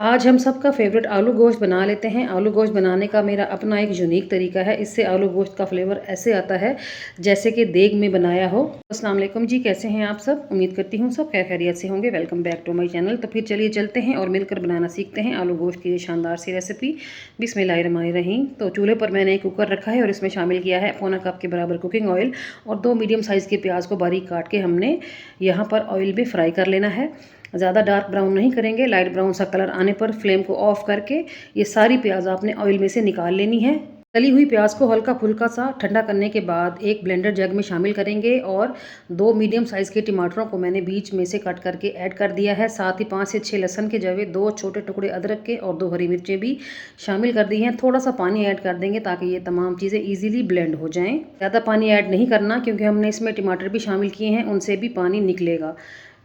आज हम सबका फेवरेट आलू गोश्त बना लेते हैं। आलू गोश्त बनाने का मेरा अपना एक यूनिक तरीका है। इससे आलू गोश्त का फ्लेवर ऐसे आता है जैसे कि देग में बनाया हो। अस्सलाम वालेकुम जी, कैसे हैं आप सब? उम्मीद करती हूँ सब खैरियत से होंगे। Welcome back to my channel. तो फिर चलिए चलते हैं और मिलकर बनाना सीखते हैं आलू गोश्त की ये शानदार सी रेसिपी। बिस्मिल्लाहिर्रहमानिर्रहीम। तो चूल्हे पर मैंने एक कुकर रखा है और इसमें शामिल किया है पौना कप के बराबर कुकिंग ऑयल और 2 मीडियम साइज़ के प्याज को बारीक काट के हमने यहाँ पर ऑयल में फ्राई कर लेना है। ज़्यादा डार्क ब्राउन नहीं करेंगे, लाइट ब्राउन सा कलर आने पर फ्लेम को ऑफ करके ये सारी प्याज आपने ऑयल में से निकाल लेनी है। तली हुई प्याज को हल्का फुल्का सा ठंडा करने के बाद एक ब्लेंडर जग में शामिल करेंगे और 2 मीडियम साइज़ के टमाटरों को मैंने बीच में से कट करके ऐड कर दिया है। साथ ही 5 से 6 लहसुन के जवे, 2 छोटे टुकड़े अदरक के और 2 हरी मिर्चें भी शामिल कर दी हैं। थोड़ा सा पानी ऐड कर देंगे ताकि ये तमाम चीज़ें ईजिली ब्लेंड हो जाएँ। ज़्यादा पानी ऐड नहीं करना क्योंकि हमने इसमें टमाटर भी शामिल किए हैं, उनसे भी पानी निकलेगा।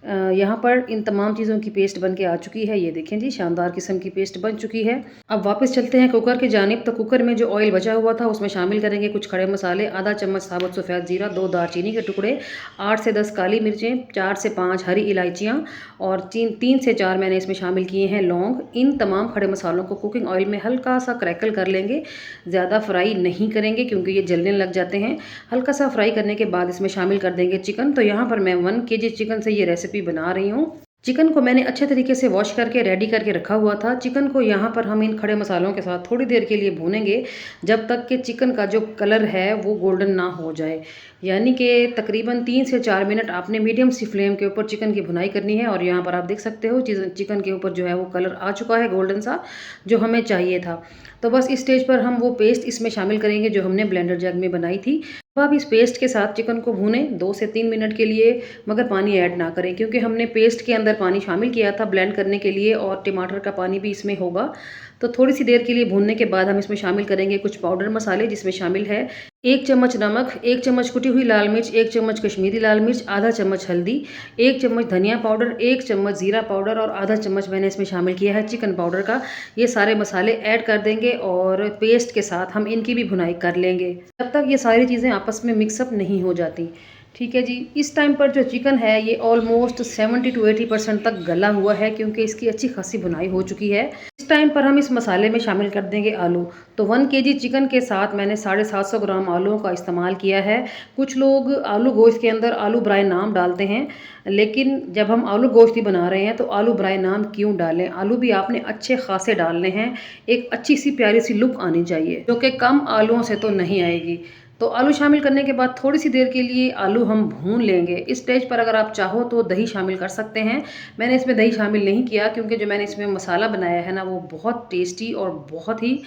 यहाँ पर इन तमाम चीज़ों की पेस्ट बन के आ चुकी है। ये देखें जी, शानदार किस्म की पेस्ट बन चुकी है। अब वापस चलते हैं कुकर की जानिब। तो कुकर में जो ऑयल बचा हुआ था उसमें शामिल करेंगे कुछ खड़े मसाले, आधा चम्मच साबुत सफ़ेद जीरा, 2 दालचीनी के टुकड़े, 8 से 10 काली मिर्चें, 4 से 5 हरी इलायचियाँ और 3 से 4 मैंने इसमें शामिल किए हैं लौंग। इन तमाम खड़े मसालों को कुकिंग ऑयल में हल्का सा क्रैकल कर लेंगे, ज़्यादा फ्राई नहीं करेंगे क्योंकि ये जलने लग जाते हैं। हल्का सा फ्राई करने के बाद इसमें शामिल कर देंगे चिकन। तो यहाँ पर मैं 1 केजी चिकन से ये रेसिपी बना रही हूँ। चिकन को मैंने अच्छे तरीके से वॉश करके रेडी करके रखा हुआ था। चिकन को यहाँ पर हम इन खड़े मसालों के साथ थोड़ी देर के लिए भूनेंगे जब तक कि चिकन का जो कलर है वो गोल्डन ना हो जाए। यानी कि तकरीबन 3 से 4 मिनट आपने मीडियम सी फ्लेम के ऊपर चिकन की भुनाई करनी है। और यहाँ पर आप देख सकते हो चिकन के ऊपर जो है वो कलर आ चुका है गोल्डन सा, जो हमें चाहिए था। तो बस इस स्टेज पर हम वो पेस्ट इसमें शामिल करेंगे जो हमने ब्लेंडर जग में बनाई थी। अब आप इस पेस्ट के साथ चिकन को भूनें 2 से 3 मिनट के लिए, मगर पानी ऐड ना करें क्योंकि हमने पेस्ट के अंदर पानी शामिल किया था ब्लेंड करने के लिए और टमाटर का पानी भी इसमें होगा। तो थोड़ी सी देर के लिए भूनने के बाद हम इसमें शामिल करेंगे कुछ पाउडर मसाले, जिसमें शामिल है 1 चम्मच नमक, 1 चम्मच कुटी हुई लाल मिर्च, 1 चम्मच कश्मीरी लाल मिर्च, आधा चम्मच हल्दी, 1 चम्मच धनिया पाउडर, 1 चम्मच ज़ीरा पाउडर और आधा चम्मच मैंने इसमें शामिल किया है चिकन पाउडर का। ये सारे मसाले ऐड कर देंगे और पेस्ट के साथ हम इनकी भी भुनाई कर लेंगे जब तक ये सारी चीज़ें आपस में मिक्सअप नहीं हो जाती। ठीक है जी। इस टाइम पर जो चिकन है ये ऑलमोस्ट 70 to 80% तक गला हुआ है क्योंकि इसकी अच्छी खासी भुनाई हो चुकी है। इस टाइम पर हम इस मसाले में शामिल कर देंगे आलू। तो 1 केजी चिकन के साथ मैंने 750 ग्राम आलूओं का इस्तेमाल किया है। कुछ लोग आलू गोश्त के अंदर आलू ब्राई नाम डालते हैं, लेकिन जब हम आलू गोश्त ही बना रहे हैं तो आलू ब्राई नाम क्यों डालें? आलू भी आपने अच्छे खासे डालने हैं, एक अच्छी सी प्यारी सी लुक आनी चाहिए जो कि कम आलूओं से तो नहीं आएगी। तो आलू शामिल करने के बाद थोड़ी सी देर के लिए आलू हम भून लेंगे। इस स्टेज पर अगर आप चाहो तो दही शामिल कर सकते हैं। मैंने इसमें दही शामिल नहीं किया क्योंकि जो मैंने इसमें मसाला बनाया है ना वो बहुत टेस्टी और बहुत ही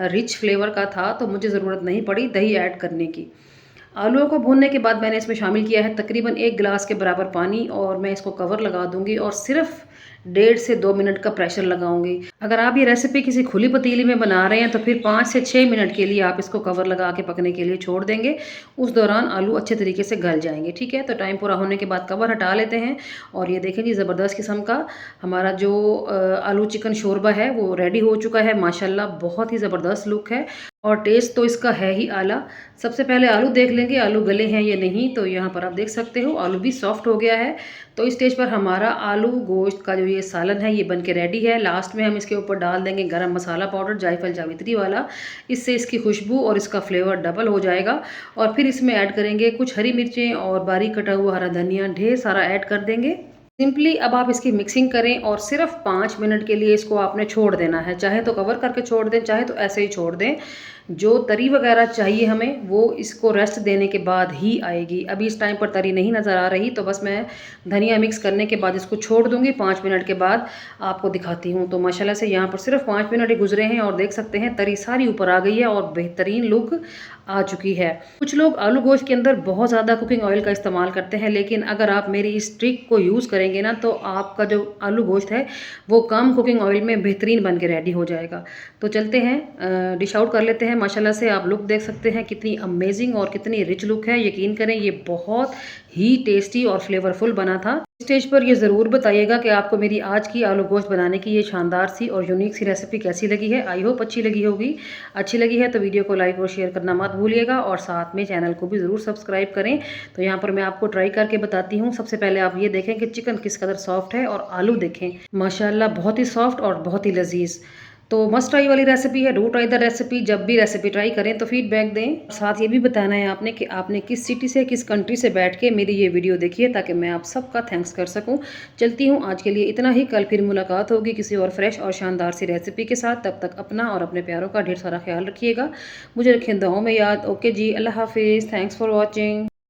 रिच फ्लेवर का था, तो मुझे ज़रूरत नहीं पड़ी दही ऐड करने की। आलूओं को भूनने के बाद मैंने इसमें शामिल किया है तकरीबन 1 गिलास के बराबर पानी और मैं इसको कवर लगा दूंगी और सिर्फ 1.5 से 2 मिनट का प्रेशर लगाऊंगी। अगर आप ये रेसिपी किसी खुली पतीली में बना रहे हैं तो फिर 5 से 6 मिनट के लिए आप इसको कवर लगा के पकने के लिए छोड़ देंगे। उस दौरान आलू अच्छे तरीके से गल जाएंगे। ठीक है, तो टाइम पूरा होने के बाद कवर हटा लेते हैं और ये देखें जी, ज़बरदस्त किस्म का हमारा जो आलू चिकन शोरबा है वो रेडी हो चुका है। माशाल्लाह बहुत ही ज़बरदस्त लुक है और टेस्ट तो इसका है ही आला। सबसे पहले आलू देख लेंगे आलू गले हैं या नहीं। तो यहाँ पर आप देख सकते हो आलू भी सॉफ्ट हो गया है। तो इस स्टेज पर हमारा आलू गोश्त का जो ये सालन है ये बनके रेडी है। लास्ट में हम इसके ऊपर डाल देंगे गरम मसाला पाउडर जायफल जावित्री वाला। इससे इसकी खुशबू और इसका फ्लेवर डबल हो जाएगा। और फिर इसमें ऐड करेंगे कुछ हरी मिर्चें और बारीक कटा हुआ हरा धनिया ढेर सारा ऐड कर देंगे। सिंपली अब आप इसकी मिक्सिंग करें और सिर्फ 5 मिनट के लिए इसको आपने छोड़ देना है। चाहे तो कवर करके छोड़ दें, चाहे तो ऐसे ही छोड़ दें। जो तरी वगैरह चाहिए हमें वो इसको रेस्ट देने के बाद ही आएगी। अभी इस टाइम पर तरी नहीं नज़र आ रही, तो बस मैं धनिया मिक्स करने के बाद इसको छोड़ दूंगी। 5 मिनट के बाद आपको दिखाती हूँ। तो माशाल्लाह से यहाँ पर सिर्फ 5 मिनट ही गुजरे हैं और देख सकते हैं तरी सारी ऊपर आ गई है और बेहतरीन लुक आ चुकी है। कुछ लोग आलू गोश्त के अंदर बहुत ज़्यादा कुकिंग ऑयल का इस्तेमाल करते हैं, लेकिन अगर आप मेरी इस ट्रिक को यूज़ करेंगे ना तो आपका जो आलू गोश्त है वो कम कुकिंग ऑयल में बेहतरीन बन के रेडी हो जाएगा। तो चलते हैं डिश आउट कर लेते हैं हैं माशाल्लाह से। आप लुक देख सकते हैं कितनी अमेजिंग और कितनी रिच लुक है। यकीन करें ये बहुत ही टेस्टी और फ्लेवरफुल बना था। स्टेज पर ये ज़रूर बताइएगा कि आपको मेरी आज की आलू गोश्त बनाने की ये शानदार सी और यूनिक सी रेसिपी कैसी लगी है। आई होप अच्छी लगी होगी। अच्छी लगी है तो वीडियो को लाइक और शेयर करना मत भूलिएगा और साथ में चैनल को भी ज़रूर सब्सक्राइब करें। तो यहाँ पर मैं आपको ट्राई करके बताती हूँ। सबसे पहले आप ये देखें कि चिकन किस कदर सॉफ्ट है और आलू देखें माशाल्लाह बहुत ही सॉफ्ट और बहुत ही लजीज। तो मस्ट ट्राई वाली रेसिपी है। Do try the recipe. जब भी रेसिपी ट्राई करें तो फीडबैक दें। साथ ये भी बताना है आपने कि आपने किस सिटी से किस कंट्री से बैठ के मेरी ये वीडियो देखी है, ताकि मैं आप सबका थैंक्स कर सकूं। चलती हूँ आज के लिए इतना ही। कल फिर मुलाकात होगी किसी और फ्रेश और शानदार सी रेसिपी के साथ। तब तक अपना और अपने प्यारों का ढेर सारा ख्याल रखिएगा। मुझे रखें दुआओं में याद। ओके जी, अल्लाह हाफिज़। Thanks for watching.